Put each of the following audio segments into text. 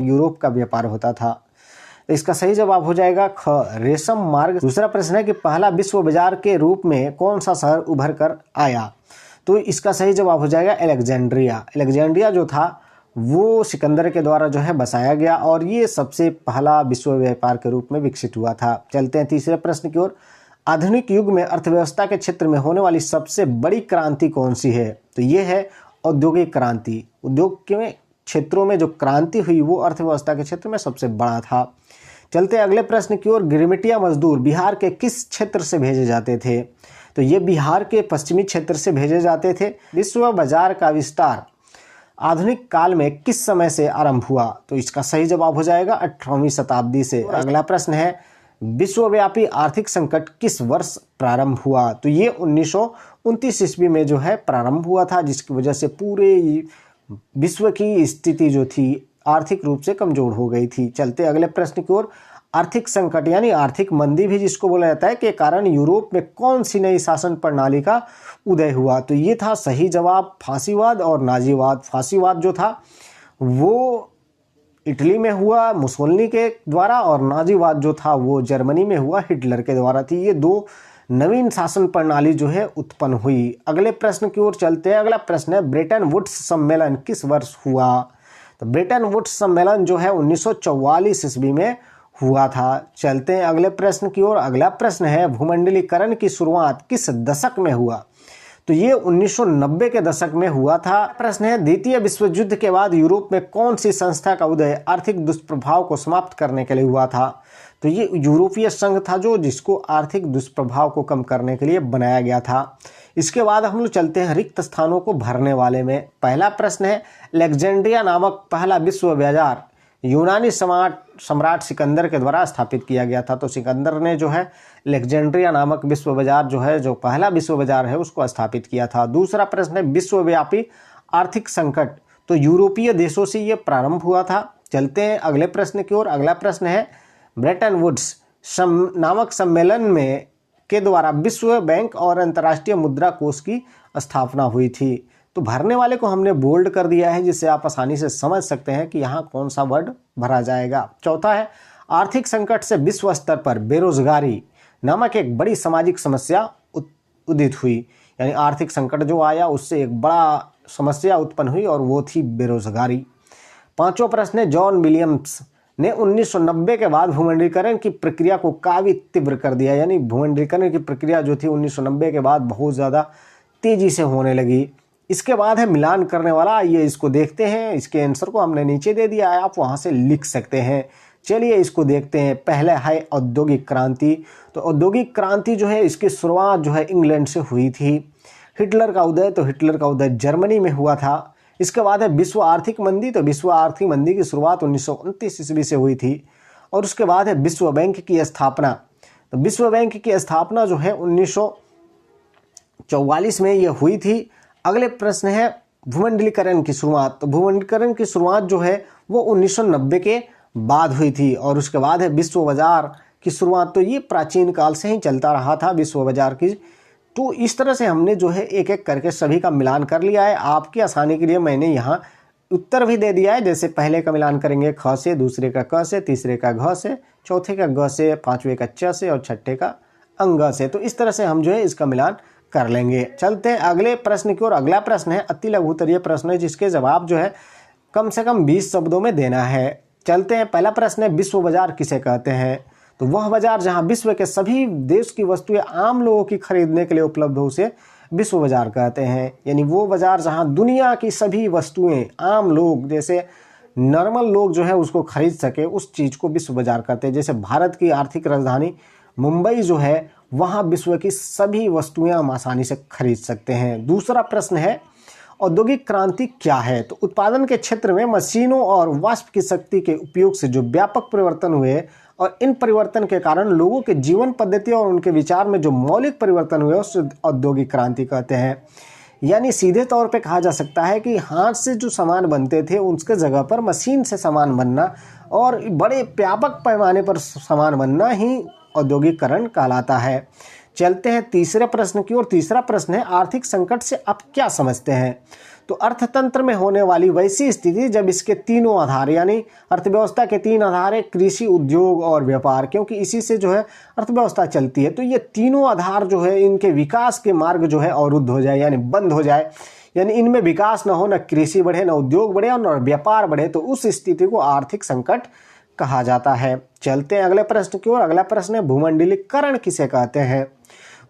Europe का व्यापार होता था। तो इसका सही जवाब हो जाएगा ख, रेशम मार्ग। दूसरा प्रश्न है कि पहला विश्व बाजार के रूप में कौन सा शहर उभर कर आया? तो इसका सही जवाब हो जाएगा अलेक्जेंड्रिया। अलेक्जेंड्रिया जो था वो सिकंदर के द्वारा जो है बसाया गया और ये सबसे पहला विश्व व्यापार के रूप में विकसित हुआ था। चलते हैं तीसरे प्रश्न की ओर। आधुनिक युग में अर्थव्यवस्था के क्षेत्र में होने वाली सबसे बड़ी क्रांति कौन सी है? तो ये है औद्योगिक क्रांति। उद्योग के क्षेत्रों में जो क्रांति हुई वो अर्थव्यवस्था के क्षेत्र में सबसे बड़ा था। चलते अगले प्रश्न की ओर। गिरमिटिया मजदूर बिहार के किस क्षेत्र से भेजे जाते थे? तो ये बिहार के पश्चिमी क्षेत्र से भेजे जाते थे। विश्व बाजार का विस्तार आधुनिक काल में किस समय से आरंभ हुआ? तो इसका सही जवाब हो जाएगा 18वीं शताब्दी से। अगला प्रश्न है विश्वव्यापी आर्थिक संकट किस वर्ष प्रारंभ हुआ? तो ये 1929 ईस्वी में जो है प्रारंभ हुआ था, जिसकी वजह से पूरे विश्व की स्थिति जो थी आर्थिक रूप से कमजोर हो गई थी। चलते अगले प्रश्न की ओर। आर्थिक संकट यानी आर्थिक मंदी भी जिसको बोला जाता है के कारण यूरोप में कौन सी नई शासन प्रणाली का उदय हुआ? तो ये था सही जवाब फासीवाद और नाजीवाद। फासीवाद जो था वो इटली में हुआ मुसोलिनी के द्वारा और नाजीवाद जो था वो जर्मनी में हुआ हिटलर के द्वारा थी। ये दो नवीन शासन प्रणाली जो है उत्पन्न हुई। अगले प्रश्न की ओर चलते हैं। अगला प्रश्न है ब्रेटन वुड्स सम्मेलन किस वर्ष हुआ? तो ब्रेटन वुड्स सम्मेलन जो है 1944 ईस्वी में हुआ था। चलते हैं अगले प्रश्न की ओर। अगला प्रश्न है भूमंडलीकरण की शुरुआत किस दशक में हुआ? तो ये 1990 के दशक में हुआ था। प्रश्न है द्वितीय विश्व युद्ध के बाद यूरोप में कौन सी संस्था का उदय आर्थिक दुष्प्रभाव को समाप्त करने के लिए हुआ था? तो ये यूरोपीय संघ था जो जिसको आर्थिक दुष्प्रभाव को कम करने के लिए बनाया गया था। इसके बाद हम लोग चलते हैं रिक्त स्थानों को भरने वाले में। पहला प्रश्न है अलेक्जेंड्रिया नामक पहला विश्व बाजार यूनानी सम्राट सिकंदर के द्वारा स्थापित किया गया था। तो सिकंदर ने जो है अलेक्जेंड्रिया नामक विश्व बाजार जो है जो पहला विश्व बाजार है उसको स्थापित किया था। दूसरा प्रश्न है विश्वव्यापी आर्थिक संकट, तो यूरोपीय देशों से ये प्रारंभ हुआ था। चलते हैं अगले प्रश्न की ओर। अगला प्रश्न है ब्रेटन वुड्स नामक सम्मेलन में के द्वारा विश्व बैंक और अंतर्राष्ट्रीय मुद्रा कोष की स्थापना हुई थी। तो भरने वाले को हमने बोल्ड कर दिया है जिससे आप आसानी से समझ सकते हैं कि यहाँ कौन सा वर्ड भरा जाएगा। चौथा है आर्थिक संकट से विश्व स्तर पर बेरोजगारी नामक एक बड़ी सामाजिक समस्या उदित हुई। यानी आर्थिक संकट जो आया उससे एक बड़ा समस्या उत्पन्न हुई और वो थी बेरोजगारी। पांचवा प्रश्न है जॉन विलियम्स ने 1990 के बाद भूमंडलीकरण की प्रक्रिया को काफी तीव्र कर दिया। यानी भूमंडलीकरण की प्रक्रिया जो थी 1990 के बाद बहुत ज़्यादा तेजी से होने लगी। इसके बाद है मिलान करने वाला। आइए इसको देखते हैं। इसके आंसर को हमने नीचे दे दिया है, आप वहां से लिख सकते हैं। चलिए इसको देखते हैं। पहला है औद्योगिक क्रांति। तो औद्योगिक क्रांति जो है इसकी शुरुआत जो है इंग्लैंड से हुई थी। हिटलर का उदय, तो हिटलर का उदय जर्मनी में हुआ था। इसके बाद है विश्व आर्थिक मंदी। तो विश्व आर्थिक मंदी की शुरुआत 1929 ईस्वी से हुई थी। और उसके बाद है विश्व बैंक की स्थापना। तो विश्व बैंक की स्थापना जो है 1944 में ये हुई थी। अगले प्रश्न है भूमंडलीकरण की शुरुआत। तो भूमंडलीकरण की शुरुआत जो है वो 1990 के बाद हुई थी। और उसके बाद है विश्व बाजार की शुरुआत। तो ये प्राचीन काल से ही चलता रहा था विश्व बाजार की। तो इस तरह से हमने जो है एक एक करके सभी का मिलान कर लिया है। आपकी आसानी के लिए मैंने यहाँ उत्तर भी दे दिया है। जैसे पहले का मिलान करेंगे ख से, दूसरे का क से, तीसरे का घ से, चौथे का ग से, पांचवे का च से और छठे का अंग से। तो इस तरह से हम जो है इसका मिलान कर लेंगे। चलते हैं अगले प्रश्न की ओर। अगला प्रश्न है अति लघुत्तरीय प्रश्न है जिसके जवाब जो है कम से कम 20 शब्दों में देना है। चलते हैं। पहला प्रश्न है विश्व बाजार किसे कहते हैं? तो वह बाजार जहां विश्व के सभी देश की वस्तुएं आम लोगों की खरीदने के लिए उपलब्ध हो उसे विश्व बाजार कहते हैं। यानी वो बाजार जहां दुनिया की सभी वस्तुएं आम लोग जैसे नॉर्मल लोग जो है उसको खरीद सके उस चीज को विश्व बाजार कहते हैं। जैसे भारत की आर्थिक राजधानी मुंबई जो है वहां विश्व की सभी वस्तुएं हम आसानी से खरीद सकते हैं। दूसरा प्रश्न है औद्योगिक क्रांति क्या है? तो उत्पादन के क्षेत्र में मशीनों और वाष्प की शक्ति के उपयोग से जो व्यापक परिवर्तन हुए और इन परिवर्तन के कारण लोगों के जीवन पद्धति और उनके विचार में जो मौलिक परिवर्तन हुए उसे औद्योगिक क्रांति कहते हैं। यानी सीधे तौर पे कहा जा सकता है कि हाथ से जो सामान बनते थे उसके जगह पर मशीन से सामान बनना और बड़े व्यापक पैमाने पर सामान बनना ही औद्योगिकरण कहलाता है। चलते हैं तीसरे प्रश्न की ओर। तीसरा प्रश्न है आर्थिक संकट से आप क्या समझते हैं? तो अर्थतंत्र में होने वाली वैसी स्थिति जब इसके तीनों आधार यानी अर्थव्यवस्था के तीन आधार है, कृषि, उद्योग और व्यापार, क्योंकि इसी से जो है अर्थव्यवस्था चलती है। तो ये तीनों आधार जो है इनके विकास के मार्ग जो है अवरुद्ध हो जाए यानी बंद हो जाए, यानी इनमें विकास न हो, न कृषि बढ़े, न उद्योग बढ़े और न व्यापार बढ़े, तो उस स्थिति को आर्थिक संकट कहा जाता है। चलते हैं अगले प्रश्न की ओर। अगला प्रश्न है भूमंडलीकरण किसे कहते हैं।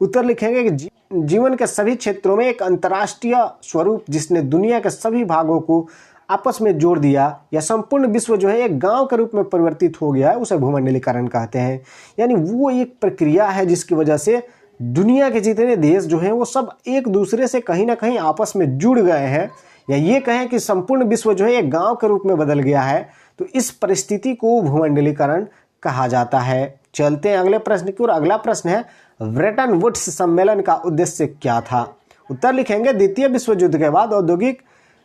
उत्तर लिखेंगे कि जीवन के सभी क्षेत्रों में एक अंतर्राष्ट्रीय स्वरूप जिसने दुनिया के सभी भागों को आपस में जोड़ दिया या संपूर्ण विश्व जो है एक गांव के रूप में परिवर्तित हो गया है, उसे भूमंडलीकरण कहते हैं। यानी वो एक प्रक्रिया है जिसकी वजह से दुनिया के जितने देश जो हैं वो सब एक दूसरे से कहीं ना कहीं आपस में जुड़ गए हैं, या ये कहें कि संपूर्ण विश्व जो है एक गांव के रूप में बदल गया है। तो इस परिस्थिति को भूमंडलीकरण कहा जाता है। चलते हैं अगले प्रश्न की ओर। अगला प्रश्न है ब्रेटन वुड्स सम्मेलन का उद्देश्य क्या था। उत्तर लिखेंगे द्वितीय विश्व युद्ध के बाद औद्योगिक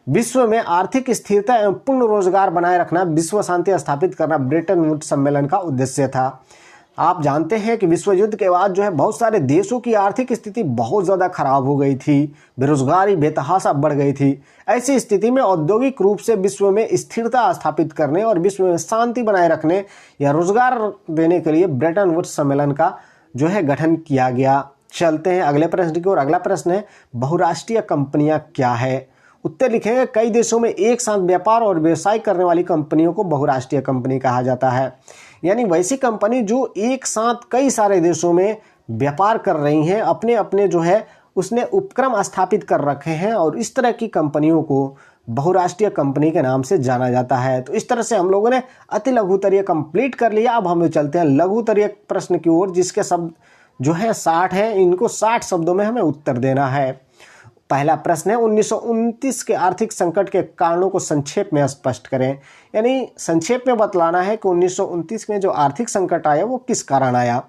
विश्व में आर्थिक स्थिरता एवं पूर्ण रोजगार बनाए रखना, विश्व शांति स्थापित करना ब्रेटन वुड्स सम्मेलन का उद्देश्य था। आप जानते हैं कि विश्व युद्ध के बाद जो है बहुत सारे देशों की आर्थिक स्थिति बहुत ज़्यादा खराब हो गई थी, बेरोजगारी बेतहाशा बढ़ गई थी। ऐसी स्थिति में औद्योगिक रूप से विश्व में स्थिरता स्थापित करने और विश्व में शांति बनाए रखने या रोजगार देने के लिए ब्रेटन वुड्स सम्मेलन का जो है गठन किया गया। चलते हैं अगले प्रश्न की ओर। अगला प्रश्न है बहुराष्ट्रीय कंपनियां क्या है। उत्तर लिखेंगे कई देशों में एक साथ व्यापार और व्यवसाय करने वाली कंपनियों को बहुराष्ट्रीय कंपनी कहा जाता है। यानी वैसी कंपनी जो एक साथ कई सारे देशों में व्यापार कर रही हैं, अपने अपने जो है उसने उपक्रम स्थापित कर रखे हैं, और इस तरह की कंपनियों को बहुराष्ट्रीय कंपनी के नाम से जाना जाता है। तो इस तरह से हम लोगों ने अति लघुतरीय कंप्लीट कर लिया। अब हम चलते हैं लघुतरीय प्रश्न की ओर, जिसके शब्द जो है 60 हैं। इनको 60 शब्दों में हमें उत्तर देना है। पहला प्रश्न है 1929 के आर्थिक संकट के कारणों को संक्षेप में स्पष्ट करें। यानी संक्षेप में बतलाना है कि 1929 में जो आर्थिक संकट आया वो किस कारण आया।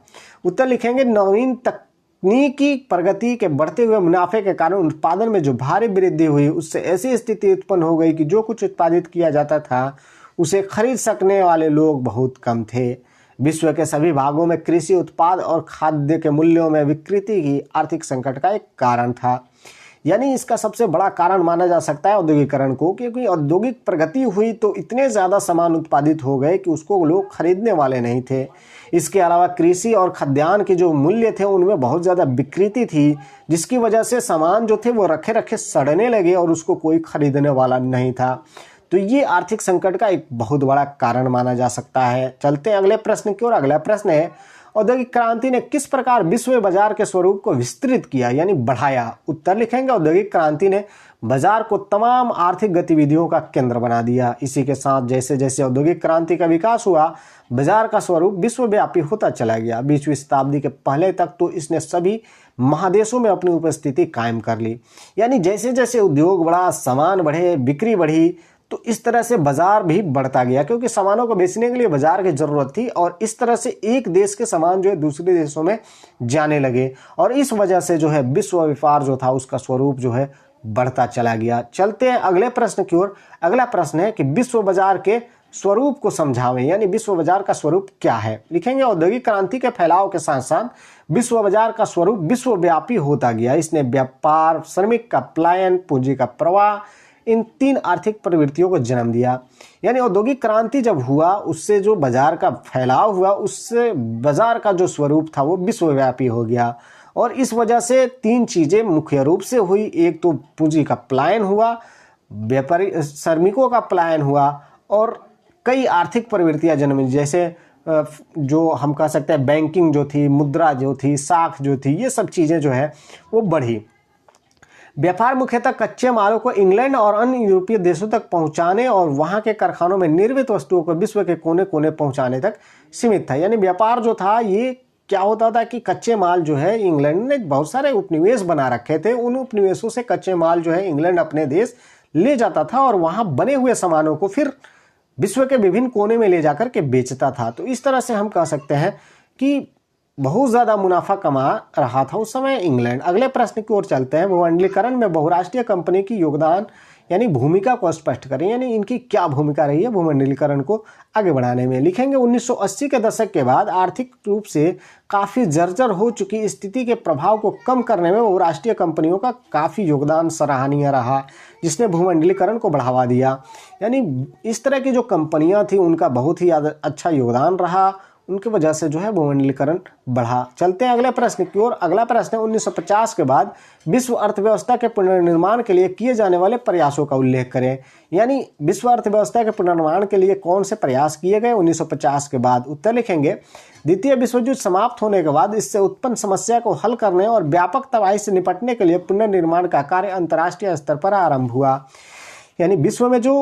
उत्तर लिखेंगे नवीन तकनीकी प्रगति के बढ़ते हुए मुनाफे के कारण उत्पादन में जो भारी वृद्धि हुई, उससे ऐसी स्थिति उत्पन्न हो गई कि जो कुछ उत्पादित किया जाता था उसे खरीद सकने वाले लोग बहुत कम थे। विश्व के सभी भागों में कृषि उत्पाद और खाद्य के मूल्यों में विकृति ही आर्थिक संकट का एक कारण था। यानी इसका सबसे बड़ा कारण माना जा सकता है औद्योगिकरण को, क्योंकि औद्योगिक प्रगति हुई तो इतने ज़्यादा सामान उत्पादित हो गए कि उसको लोग खरीदने वाले नहीं थे। इसके अलावा कृषि और खाद्यान्न के जो मूल्य थे उनमें बहुत ज़्यादा विकृति थी, जिसकी वजह से सामान जो थे वो रखे रखे सड़ने लगे और उसको कोई खरीदने वाला नहीं था। तो ये आर्थिक संकट का एक बहुत बड़ा कारण माना जा सकता है। चलते हैं अगले प्रश्न की ओर। अगला प्रश्न है औद्योगिक क्रांति ने किस प्रकार विश्व बाजार के स्वरूप को विस्तृत किया यानी बढ़ाया। उत्तर लिखेंगे औद्योगिक क्रांति ने बाजार को तमाम आर्थिक गतिविधियों का केंद्र बना दिया। इसी के साथ जैसे जैसे औद्योगिक क्रांति का विकास हुआ, बाजार का स्वरूप विश्वव्यापी होता चला गया। 20वीं शताब्दी के पहले तक तो इसने सभी महादेशों में अपनी उपस्थिति कायम कर ली। यानी जैसे जैसे उद्योग बढ़ा, सामान बढ़े, बिक्री बढ़ी, तो इस तरह से बाजार भी बढ़ता गया, क्योंकि सामानों को बेचने के लिए बाजार की जरूरत थी, और इस तरह से एक देश के सामान जो है दूसरे देशों में जाने लगे, और इस वजह से जो है विश्व व्यापार जो था उसका स्वरूप जो है बढ़ता चला गया। चलते हैं अगले प्रश्न की ओर। अगला प्रश्न है कि विश्व बाजार के स्वरूप को समझावें, यानी विश्व बाजार का स्वरूप क्या है। लिखेंगे औद्योगिक क्रांति के फैलाव के साथ साथ विश्व बाजार का स्वरूप विश्वव्यापी होता गया। इसने व्यापार, श्रमिक का पलायन, पूंजी का प्रवाह, इन तीन आर्थिक प्रवृत्तियों को जन्म दिया। यानी औद्योगिक क्रांति जब हुआ उससे जो बाजार का फैलाव हुआ, उससे बाजार का जो स्वरूप था वो विश्वव्यापी हो गया, और इस वजह से तीन चीजें मुख्य रूप से हुई। एक तो पूंजी का पलायन हुआ, व्यापारी श्रमिकों का पलायन हुआ, और कई आर्थिक प्रवृत्तियां जन्मी, जैसे जो हम कह सकते हैं बैंकिंग जो थी, मुद्रा जो थी, साख जो थी, ये सब चीजें जो है वो बढ़ी। व्यापार मुख्यतः कच्चे मालों को इंग्लैंड और अन्य यूरोपीय देशों तक पहुंचाने और वहां के कारखानों में निर्मित वस्तुओं को विश्व के कोने कोने पहुंचाने तक सीमित था। यानी व्यापार जो था ये क्या होता था कि कच्चे माल जो है इंग्लैंड ने बहुत सारे उपनिवेश बना रखे थे, उन उपनिवेशों से कच्चे माल जो है इंग्लैंड अपने देश ले जाता था और वहां बने हुए सामानों को फिर विश्व के विभिन्न कोने में ले जाकर के बेचता था। तो इस तरह से हम कह सकते हैं कि बहुत ज्यादा मुनाफा कमा रहा था उस समय इंग्लैंड। अगले प्रश्न की ओर चलते हैं। भूमंडलीकरण में बहुराष्ट्रीय कंपनी की योगदान यानी भूमिका को स्पष्ट करें, यानी इनकी क्या भूमिका रही है भूमंडलीकरण को आगे बढ़ाने में। लिखेंगे 1980 के दशक के बाद आर्थिक रूप से काफ़ी जर्जर हो चुकी स्थिति के प्रभाव को कम करने में बहुराष्ट्रीय कंपनियों का काफ़ी योगदान सराहनीय रहा, जिसने भूमंडलीकरण को बढ़ावा दिया। यानी इस तरह की जो कंपनियां थी उनका बहुत ही अच्छा योगदान रहा, उनकी वजह से जो है भूमंडलीकरण बढ़ा। चलते हैं अगले प्रश्न की ओर। अगला प्रश्न है 1950 के बाद विश्व अर्थव्यवस्था के पुनर्निर्माण के लिए किए जाने वाले प्रयासों का उल्लेख करें। यानी विश्व अर्थव्यवस्था के पुनर्निर्माण के लिए कौन से प्रयास किए गए 1950 के बाद। उत्तर लिखेंगे द्वितीय विश्व युद्ध समाप्त होने के बाद इससे उत्पन्न समस्या को हल करने और व्यापक तबाही से निपटने के लिए पुनर्निर्माण का कार्य अंतर्राष्ट्रीय स्तर पर आरंभ हुआ। यानी विश्व में जो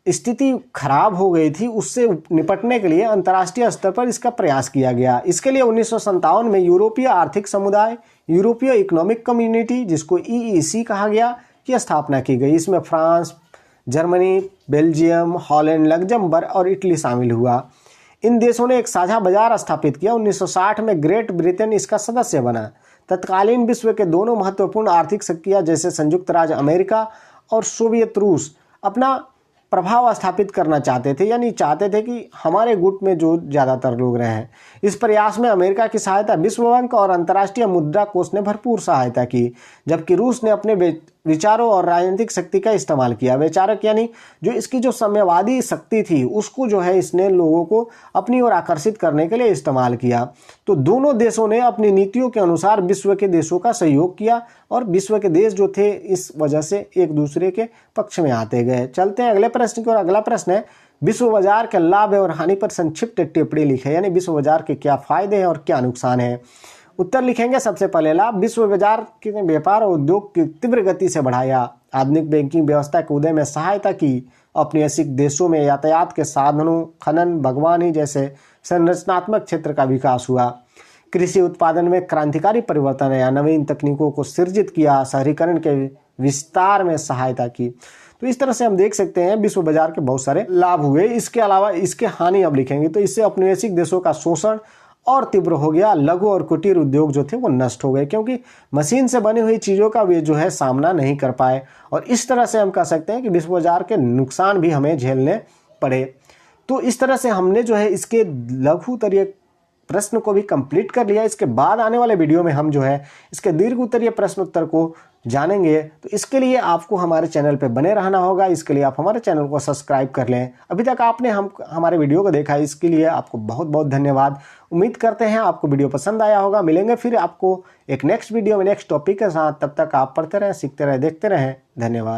स्थिति खराब हो गई थी उससे निपटने के लिए अंतर्राष्ट्रीय स्तर पर इसका प्रयास किया गया। इसके लिए 1957 में यूरोपीय आर्थिक समुदाय, यूरोपीय इकोनॉमिक कम्युनिटी, जिसको EEC कहा गया, की स्थापना की गई। इसमें France, Germany, Belgium, Holland, Luxembourg और इटली शामिल हुआ। इन देशों ने एक साझा बाजार स्थापित किया। 1960 में ग्रेट ब्रिटेन इसका सदस्य बना। तत्कालीन विश्व के दोनों महत्वपूर्ण आर्थिक शक्तियां जैसे संयुक्त राज्य अमेरिका और सोवियत रूस अपना प्रभाव स्थापित करना चाहते थे, यानी चाहते थे कि हमारे गुट में जो ज़्यादातर लोग रहें। इस प्रयास में अमेरिका की सहायता विश्व बैंक और अंतर्राष्ट्रीय मुद्रा कोष ने भरपूर सहायता की, जबकि रूस ने अपने विचारों और राजनीतिक शक्ति का इस्तेमाल किया। विचारक यानी जो इसकी जो साम्यवादी शक्ति थी उसको जो है इसने लोगों को अपनी ओर आकर्षित करने के लिए इस्तेमाल किया। तो दोनों देशों ने अपनी नीतियों के अनुसार विश्व के देशों का सहयोग किया और विश्व के देश जो थे इस वजह से एक दूसरे के पक्ष में आते गए। चलते हैं अगले प्रश्न की ओर। अगला प्रश्न है विश्व बाजार के लाभ और हानि पर संक्षिप्त टिप्पणी लिखें। यानी विश्व बाजार के क्या फायदे हैं और क्या नुकसान है। उत्तर लिखेंगे सबसे पहले लाभ, विश्व बाजार के व्यापार और उद्योग की तीव्र गति से बढ़ाया, आधुनिक बैंकिंग व्यवस्था के उदय में सहायता की, औपनिवेशिक देशों में यातायात के साधनों, खनन, बागवानी जैसे संरचनात्मक क्षेत्र का विकास हुआ, कृषि उत्पादन में क्रांतिकारी परिवर्तन आया, नवीन तकनीकों को सृजित किया, शहरीकरण के विस्तार में सहायता की। तो इस तरह से हम देख सकते हैं विश्व बाजार के बहुत सारे लाभ हुए। इसके अलावा इसके हानि अब लिखेंगे तो इससे औपनिवेशिक देशों का शोषण और तीव्र हो गया। लघु और कुटीर उद्योग जो थे वो नष्ट हो गए, क्योंकि मशीन से बनी हुई चीज़ों का वे जो है सामना नहीं कर पाए। और इस तरह से हम कह सकते हैं कि विश्व बाजार के नुकसान भी हमें झेलने पड़े। तो इस तरह से हमने जो है इसके लघु उत्तरीय प्रश्न को भी कंप्लीट कर लिया। इसके बाद आने वाले वीडियो में हम जो है इसके दीर्घ उत्तरीय प्रश्न उत्तर को जानेंगे। तो इसके लिए आपको हमारे चैनल पे बने रहना होगा। इसके लिए आप हमारे चैनल को सब्सक्राइब कर लें। अभी तक आपने हमारे वीडियो को देखा, इसके लिए आपको बहुत बहुत धन्यवाद। उम्मीद करते हैं आपको वीडियो पसंद आया होगा। मिलेंगे फिर आपको एक नेक्स्ट वीडियो में नेक्स्ट टॉपिक के साथ। तब तक आप पढ़ते रहें, सीखते रहें, देखते रहें। धन्यवाद।